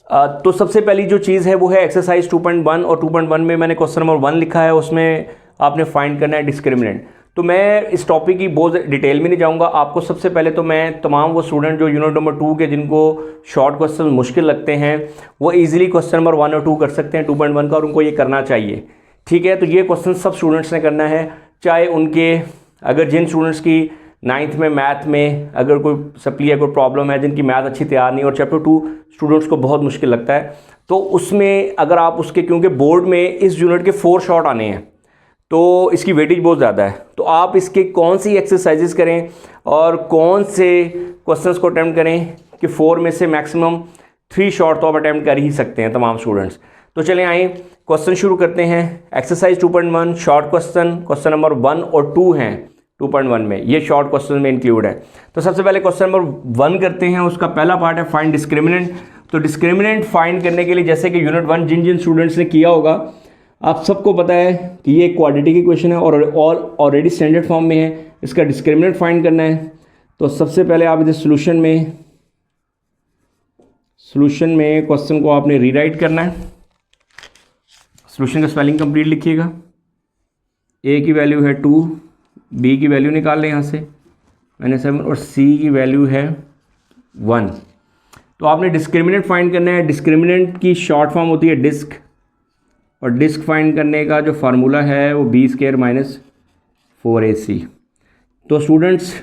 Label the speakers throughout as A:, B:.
A: तो सबसे पहली जो चीज़ है वो है एक्सरसाइज 2.1 और 2.1 में मैंने क्वेश्चन नंबर 1 लिखा है, उसमें आपने फाइंड करना है डिस्क्रिमिनेंट। तो मैं इस टॉपिक की बहुत डिटेल में नहीं जाऊंगा। आपको सबसे पहले तो मैं तमाम वो स्टूडेंट जो यूनिट नंबर 2 के जिनको शॉर्ट क्वेश्चन मुश्किल लगते हैं वो इजीली क्वेश्चन नंबर 1 और 2 कर सकते हैं 2.1 का, और उनको ये करना चाहिए। ठीक है, तो ये क्वेश्चन सब स्टूडेंट्स ने करना है, चाहे उनके अगर जिन स्टूडेंट्स की 9th में मैथ में अगर कोई सप्ली है, कोई प्रॉब्लम है, जिनकी मैथ अच्छी तैयार नहीं और चैप्टर 2 स्टूडेंट्स को बहुत मुश्किल लगता है, तो उसमें अगर आप उसके, क्योंकि बोर्ड में इस यूनिट के 4 शॉर्ट आने हैं तो इसकी वेटेज बहुत ज़्यादा है, तो आप इसके कौन सी एक्सरसाइजेस करें और कौन से क्वेश्चंस को अटैम्प्ट करें कि 4 में से मैक्सिमम 3 शॉर्ट तो आप अटैम्प्ट कर ही सकते हैं तमाम स्टूडेंट्स। तो चलें आइए क्वेश्चन शुरू करते हैं। एक्सरसाइज 2.1 शॉर्ट क्वेश्चन नंबर 1 और 2 हैं 2.1 में, ये शॉर्ट क्वेश्चन में इंक्लूड है। तो सबसे पहले क्वेश्चन नंबर 1 करते हैं, उसका पहला पार्ट है फाइंड डिस्क्रिमिनेंट। तो डिस्क्रिमिनेंट फाइंड करने के लिए जैसे कि यूनिट 1 जिन जिन स्टूडेंट्स ने किया होगा आप सबको पता है कि ये क्वाड्रेटिक इक्वेशन है और ऑलरेडी स्टैंडर्ड फॉर्म में है, इसका डिस्क्रिमिनेंट फाइंड करना है। तो सबसे पहले आप इधर सोल्यूशन में क्वेश्चन को आपने रीराइट करना है। सोल्यूशन का स्पेलिंग कंप्लीट लिखिएगा। ए की वैल्यू है 2, बी की वैल्यू निकाल लें यहाँ से -7 और सी की वैल्यू है 1। तो आपने डिस्क्रिमिनेंट फाइंड करना है। डिस्क्रिमिनेंट की शॉर्ट फॉर्म होती है डिस्क, और डिस्क फाइंड करने का जो फार्मूला है वो b² - 4ac। तो स्टूडेंट्स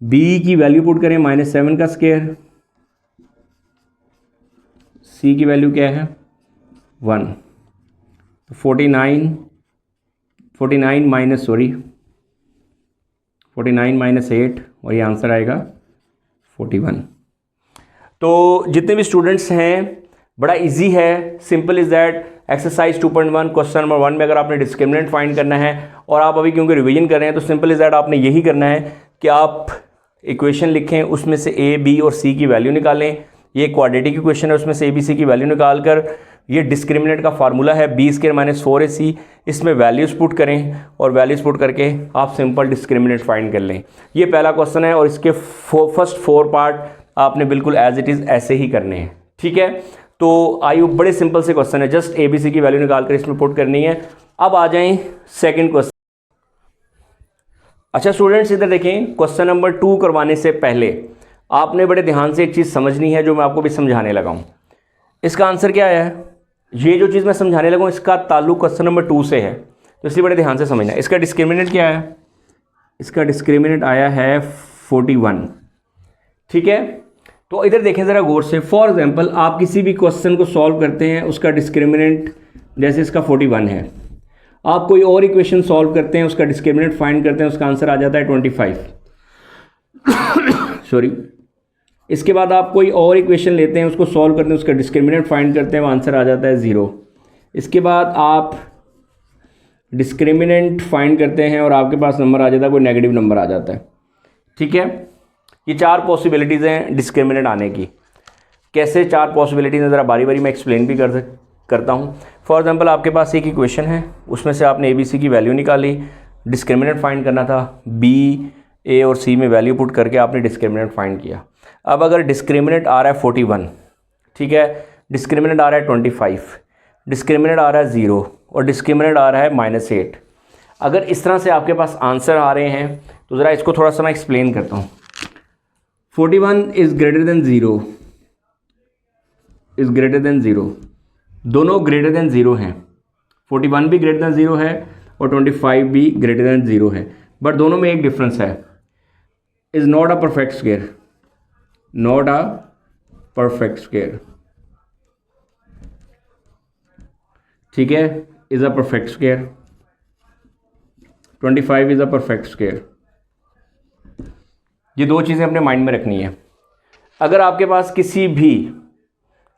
A: b की वैल्यू पुट करें -7 का स्क्वायर, c की वैल्यू क्या है 1, तो 49 -8 और ये आंसर आएगा 41। तो जितने भी स्टूडेंट्स हैं बड़ा इजी है, simple is that. Exercise 2.1 question number 1 में अगर आपने डिस्क्रिमिनेंट फाइंड करना है और आप अभी क्योंकि रिवीजन कर रहे हैं तो सिंपल इज़ दैट आपने यही करना है कि आप इक्वेशन लिखें, उसमें से a, b और c की वैल्यू निकालें। ये क्वाड्रेटिक इक्वेशन है, उसमें से a, b, c की वैल्यू निकाल कर ये डिस्क्रिमिनेंट का फार्मूला है b² - 4ac, इसमें वैल्यूज़ पुट करें और वैल्यूज़ पुट करके आप सिंपल डिस्क्रिमिनेंट फाइंड कर लें। ये पहला क्वेश्चन है और इसके फर्स्ट 4 पार्ट आपने बिल्कुल एज इट इज़ ऐसे ही करने हैं। ठीक है, तो आयु बड़े सिंपल से क्वेश्चन है, जस्ट ए बी सी की वैल्यू निकाल कर इसमें पुट करनी है। अब आ जाएं सेकंड क्वेश्चन। अच्छा स्टूडेंट्स इधर देखें, क्वेश्चन नंबर 2 करवाने से पहले आपने बड़े ध्यान से एक चीज़ समझनी है जो मैं आपको भी समझाने लगा हूँ। इसका आंसर क्या है, ये जो चीज़ मैं समझाने लगा हूँ इसका ताल्लुक क्वेश्चन नंबर 2 से है, तो इसलिए बड़े ध्यान से समझना है। इसका डिस्क्रिमिनेंट क्या है, इसका डिस्क्रिमिनेंट आया है 41। ठीक है, तो इधर देखें ज़रा गौर से। फॉर एग्जांपल आप किसी भी क्वेश्चन को सॉल्व करते हैं, उसका डिस्क्रिमिनेंट जैसे इसका 41 है, आप कोई और इक्वेशन सॉल्व करते हैं, उसका डिस्क्रिमिनेंट फाइंड करते हैं, उसका आंसर आ जाता है 25। सॉरी, इसके बाद आप कोई और इक्वेशन लेते हैं, उसको सॉल्व करते हैं, उसका डिस्क्रिमिनेंट फाइंड करते हैं, वो आंसर आ जाता है 0। इसके बाद आप डिस्क्रिमिनेंट फाइंड करते हैं और आपके पास नंबर आ जाता है, कोई नेगेटिव नंबर आ जाता है। ठीक है, ये 4 पॉसिबिलिटीज़ हैं डिस्क्रिमिनेंट आने की। कैसे 4 पॉसिबिलिटीज़ हैं ज़रा बारी बारी मैं एक्सप्लेन भी करता हूँ। फॉर एग्जांपल आपके पास एक इक्वेशन है, उसमें से आपने ABC की वैल्यू निकाली, डिस्क्रिमिनेंट फाइंड करना था, B, A और C में वैल्यू पुट करके आपने डिस्क्रिमिनेंट फाइंड किया। अब अगर डिस्क्रिमिनेंट आ रहा है 41, ठीक है, डिस्क्रिमिनेंट आ रहा है 25, डिस्क्रिमिनेंट आ रहा है 0 और डिस्क्रिमिनेंट आ रहा है -8, अगर इस तरह से आपके पास आंसर आ रहे हैं तो ज़रा इसको थोड़ा सा मैं एक्सप्लेन करता हूँ। 41 is greater than 0, is greater than 0, दोनों ग्रेटर देन 0 हैं। 41 भी ग्रेटर देन 0 है और 25 भी ग्रेटर देन 0 है, बट दोनों में एक डिफरेंस है, is not a perfect square, not a perfect square. ठीक है, is a perfect square, 25 is a perfect square. ये 2 चीज़ें अपने माइंड में रखनी है। अगर आपके पास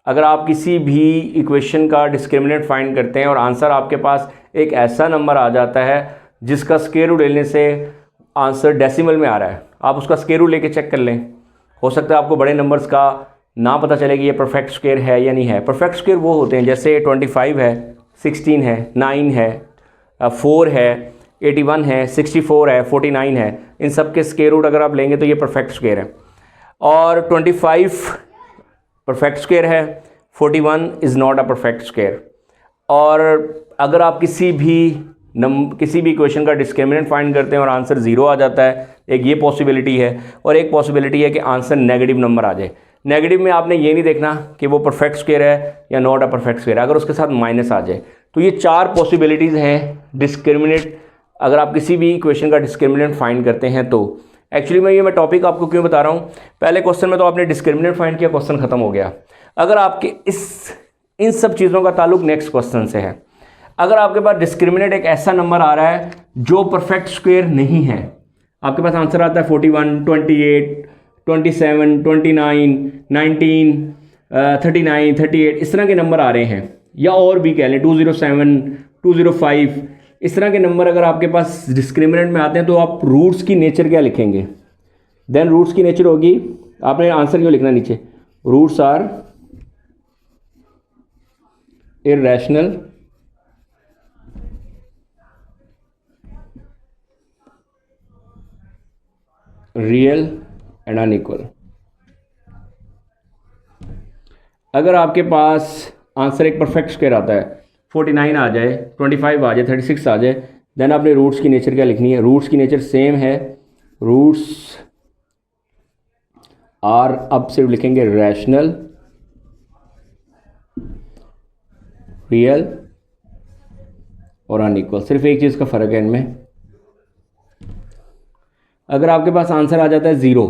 A: अगर आप किसी भी इक्वेशन का डिस्क्रिमिनेंट फाइंड करते हैं और आंसर आपके पास एक ऐसा नंबर आ जाता है जिसका स्क्वायर रूट लेने से आंसर डेसिमल में आ रहा है, आप उसका स्क्वायर रूट लेके चेक कर लें। हो सकता है आपको बड़े नंबर्स का ना पता चले कि ये परफेक्ट स्क्वायर है या नहीं है। परफेक्ट स्क्वायर वो होते हैं जैसे 25 है, 16 है, 9 है, 4 है, 81 है, 64 है, 49 है, इन सब के स्क्वायर रूट अगर आप लेंगे तो ये परफेक्ट स्क्वायर है। और 25 परफेक्ट स्क्वायर है, 41 is not a perfect square. और अगर आप किसी भी इक्वेशन का डिस्क्रिमिनेंट फाइंड करते हैं और आंसर 0 आ जाता है, एक ये पॉसिबिलिटी है, और एक पॉसिबिलिटी है कि आंसर नेगेटिव नंबर आ जाए। नेगेटिव में आपने ये नहीं देखना कि वो परफेक्ट स्क्वायर है या नॉट अ परफेक्ट स्क्वायर, अगर उसके साथ माइनस आ जाए। तो ये 4 पॉसिबिलिटीज़ हैं डिस्क्रिमिनेंट, अगर आप किसी भी इक्वेशन का डिस्क्रिमिनेंट फाइंड करते हैं तो। एक्चुअली मैं टॉपिक आपको क्यों बता रहा हूँ, पहले क्वेश्चन में तो आपने डिस्क्रिमिनेंट फाइंड किया, क्वेश्चन खत्म हो गया। अगर आपके इन सब चीज़ों का ताल्लुक नेक्स्ट क्वेश्चन से है। अगर आपके पास डिस्क्रिमिनेंट एक ऐसा नंबर आ रहा है जो परफेक्ट स्क्वायर नहीं है, आपके पास आंसर आता है 41, 28, 27, 29, 19, 39, 38, इस तरह के नंबर आ रहे हैं, या और भी कह लें 207, 205, इस तरह के नंबर अगर आपके पास डिस्क्रिमिनेंट में आते हैं तो आप रूट्स की नेचर क्या लिखेंगे? देन रूट्स की नेचर होगी, आपने आंसर क्यों लिखना नीचे, roots are irrational real and unequal. अगर आपके पास आंसर एक परफेक्ट स्क्वायर आता है, 49 आ जाए, 25 आ जाए, 36 आ जाए, देन आपने रूट्स की नेचर क्या लिखनी है? रूट्स की नेचर सेम है, रूट्स आर, अब सिर्फ लिखेंगे रैशनल, रियल और अनइक्वल। सिर्फ एक चीज़ का फ़र्क है इनमें, अगर आपके पास आंसर आ जाता है 0।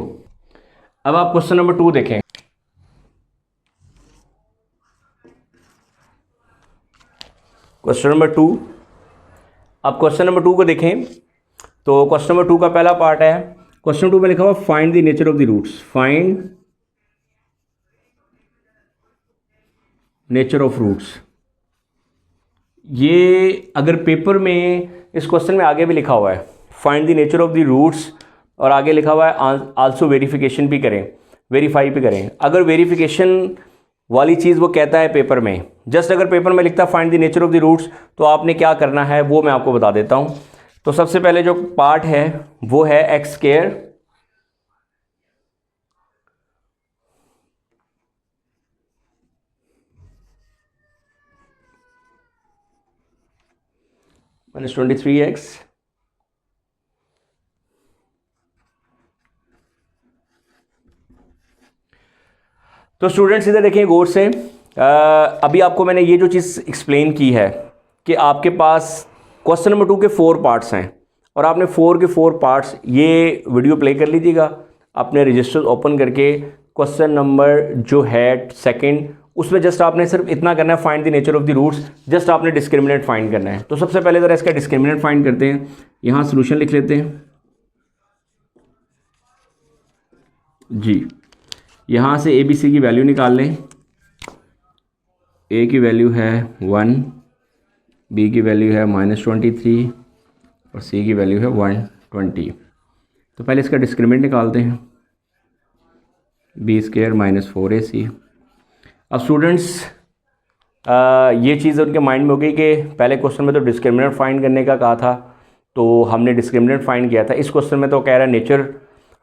A: अब आप क्वेश्चन नंबर 2 देखें। क्वेश्चन नंबर 2, अब क्वेश्चन नंबर 2 को देखें तो क्वेश्चन नंबर 2 का पहला पार्ट है, क्वेश्चन नंबर 2 में लिखा हुआ find the nature of the roots, find nature of roots. ये अगर पेपर में इस क्वेश्चन में आगे भी लिखा हुआ है find the nature of the roots, और आगे लिखा हुआ है आल्सो वेरिफिकेशन भी करें, वेरीफाई भी करें। अगर वेरिफिकेशन वाली चीज़ वो कहता है पेपर में, जस्ट अगर पेपर में लिखता है find the nature of the roots, तो आपने क्या करना है वो मैं आपको बता देता हूँ। तो सबसे पहले जो पार्ट है वो है एक्स स्क्वायर माइनस 23x तो स्टूडेंट्स इधर देखें गौर से, अभी आपको मैंने ये जो चीज़ एक्सप्लेन की है कि आपके पास क्वेश्चन नंबर 2 के 4 पार्ट्स हैं, और आपने 4 के 4 पार्ट्स, ये वीडियो प्ले कर लीजिएगा अपने रजिस्टर ओपन करके, क्वेश्चन नंबर जो है सेकंड, उसमें जस्ट आपने सिर्फ इतना करना है find the nature of the roots, just आपने डिस्क्रिमिनेंट फाइंड करना है। तो सबसे पहले ज़रा इसका डिस्क्रिमिनेंट फाइंड करते हैं, यहाँ सोल्यूशन लिख लेते हैं जी। यहाँ से ए बी सी की वैल्यू निकाल लें, ए की वैल्यू है 1, बी की वैल्यू है -23 और सी की वैल्यू है 120। तो पहले इसका डिस्क्रिमिनेंट निकालते हैं, बी स्क्वायर -4ac। अब स्टूडेंट्स ये चीज़ उनके माइंड में हो गई कि पहले क्वेश्चन में तो डिस्क्रिमिनेंट फाइंड करने का कहा था, तो हमने डिस्क्रिमिनेंट फाइंड किया था, इस क्वेश्चन में तो कह रहा है nature,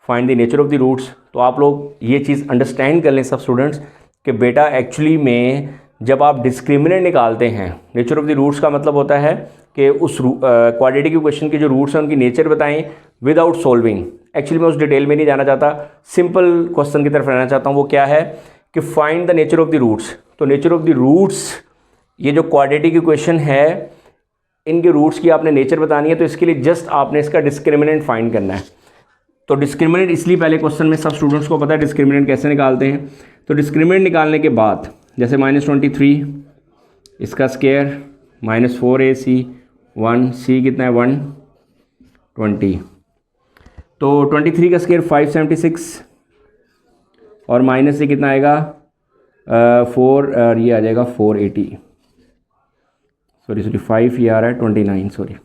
A: find the nature of the roots. तो आप लोग ये चीज़ अंडरस्टैंड कर लें सब स्टूडेंट्स कि बेटा एक्चुअली में जब आप डिस्क्रिमिनेंट निकालते हैं, नेचर ऑफ द रूट्स का मतलब होता है कि उस क्वाड्रेटिक इक्वेशन के जो रूट्स हैं उनकी नेचर बताएं विदाउट सॉल्विंग। एक्चुअली मैं उस डिटेल में नहीं जाना चाहता, सिंपल क्वेश्चन की तरफ रहना चाहता हूँ। वो क्या है कि find the nature of the roots. तो नेचर ऑफ द रूट्स, ये जो क्वाड्रेटिक इक्वेशन है इनके रूट्स की आपने नेचर बतानी है, तो इसके लिए जस्ट आपने इसका डिस्क्रिमिनेंट फाइंड करना है। तो डिस्क्रिमिनेंट इसलिए पहले क्वेश्चन में सब स्टूडेंट्स को पता है डिस्क्रिमिनेंट कैसे निकालते हैं। तो डिस्क्रिमिनेंट निकालने के बाद जैसे -23 इसका स्क्वायर -4ac 1, c कितना है 120, तो 23 का स्क्वायर 576 और माइनस से कितना आएगा 4, और ये आ जाएगा 480, सॉरी 5 ये आ रहा है 29, सॉरी।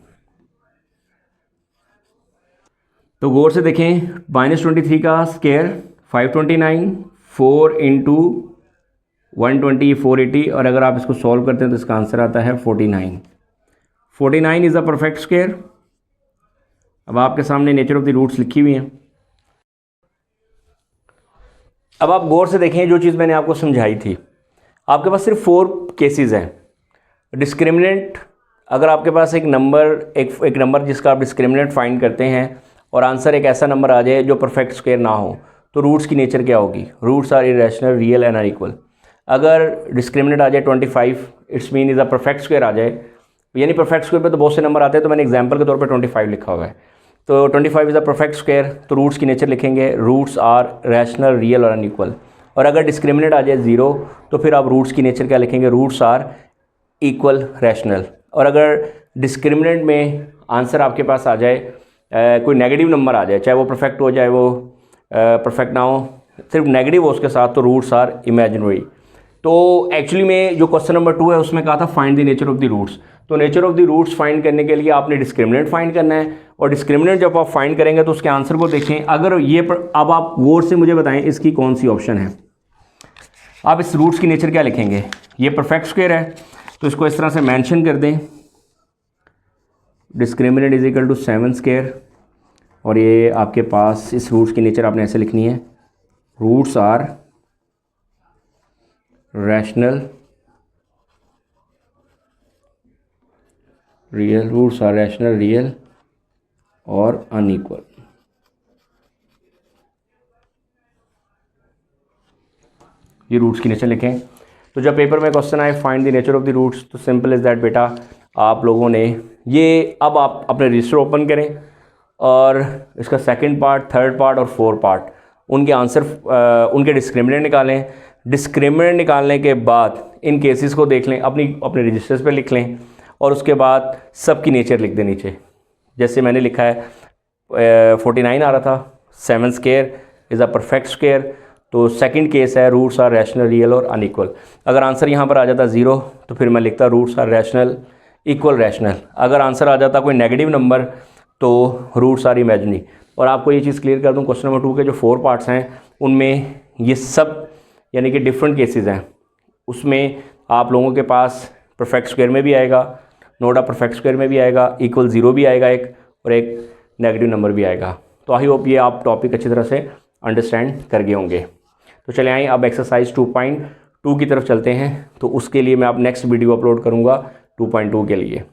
A: तो गौर से देखें, -23 का स्क्वायर 529, 4 इंटू 120 480, और अगर आप इसको सॉल्व करते हैं तो इसका आंसर आता है 49। 49 इज़ अ परफेक्ट स्क्वायर। अब आपके सामने नेचर ऑफ द रूट्स लिखी हुई हैं। अब आप गौर से देखें जो चीज़ मैंने आपको समझाई थी, आपके पास सिर्फ 4 केसेस हैं। डिस्क्रिमिनेंट, अगर आपके पास एक नंबर जिसका आप डिस्क्रिमिनेंट फाइंड करते हैं और आंसर एक ऐसा नंबर आ जाए जो परफेक्ट स्क्वायर ना हो, तो रूट्स की नेचर क्या होगी? Roots are irrational, real and unequal. अगर डिस्क्रिमिनेंट आ जाए 25, it's mean is a perfect square आ जाए, यानी परफेक्ट स्क्वायर पे तो बहुत से नंबर आते हैं, तो मैंने एग्जांपल के तौर पे 25 लिखा हुआ है। तो 25 इज़ अ परफेक्ट स्क्वायर, तो रूट्स की नेचर लिखेंगे रूट्स आर रैशनल, रियल और अनइक्वल। और अगर डिस्क्रिमिनेंट आ जाए 0, तो फिर आप रूट्स की नेचर क्या लिखेंगे? Roots are equal, rational. और अगर डिस्क्रिमिनेंट में आंसर आपके पास आ जाए कोई नेगेटिव नंबर आ जाए, चाहे वो परफेक्ट हो, चाहे वो परफेक्ट ना हो, सिर्फ नेगेटिव हो उसके साथ, तो रूट्स आर इमेजिनरी। तो एक्चुअली में जो क्वेश्चन नंबर 2 है उसमें कहा था find the nature of the roots. तो nature of the roots find करने के लिए आपने डिस्क्रिमिनेंट फाइंड करना है, और डिस्क्रिमिनेंट जब आप फाइंड करेंगे तो उसके आंसर को देखें। अगर ये अब आप गौर से मुझे बताएं इसकी कौन सी ऑप्शन है। आप इस रूट्स की नेचर क्या लिखेंगे? ये परफेक्ट स्क्वायर है, तो इसको इस तरह से मेंशन कर दें, discriminant is equal to 7 square, और ये आपके पास इस रूट्स की नेचर आपने ऐसे लिखनी है, roots are rational, real, roots are rational, real और अनइक्वल। ये रूट्स की नेचर लिखें। तो जब पेपर में क्वेश्चन आए find the nature of the roots, तो सिंपल इज़ दैट बेटा, आप लोगों ने ये, अब आप अपने रजिस्टर ओपन करें और इसका सेकंड पार्ट, थर्ड पार्ट और फोर्थ पार्ट, उनके आंसर, उनके डिस्क्रिमिनेंट निकालें। डिस्क्रिमिनेंट निकालने के बाद इन केसेस को देख लें, अपने रजिस्टर्स पे लिख लें, और उसके बाद सबकी नेचर लिख दें नीचे। जैसे मैंने लिखा है 49 आ रहा था, 7 square is a perfect square, तो सेकंड केस है रूट्स आर रैशनल, रियल और अनइक्वल। अगर आंसर यहाँ पर आ जाता 0, तो फिर मैं लिखता roots are rational, equal, rational. अगर आंसर आ जाता कोई नेगेटिव नंबर, तो रूट्स आर इमेजिनरी। और आपको ये चीज़ क्लियर कर दूँ, क्वेश्चन नंबर 2 के जो 4 पार्ट्स हैं उनमें ये सब यानी कि डिफरेंट केसेस हैं। उसमें आप लोगों के पास परफेक्ट स्क्वायर में भी आएगा, नोडा परफेक्ट स्क्वायर में भी आएगा, इक्वल 0 भी आएगा एक, और एक नेगेटिव नंबर भी आएगा। तो आई होप ये आप टॉपिक अच्छी तरह से अंडरस्टैंड कर गए होंगे। तो चले आइए अब एक्सरसाइज 2.2 की तरफ चलते हैं। तो उसके लिए मैं अब नेक्स्ट वीडियो अपलोड करूँगा 2.2 के लिए।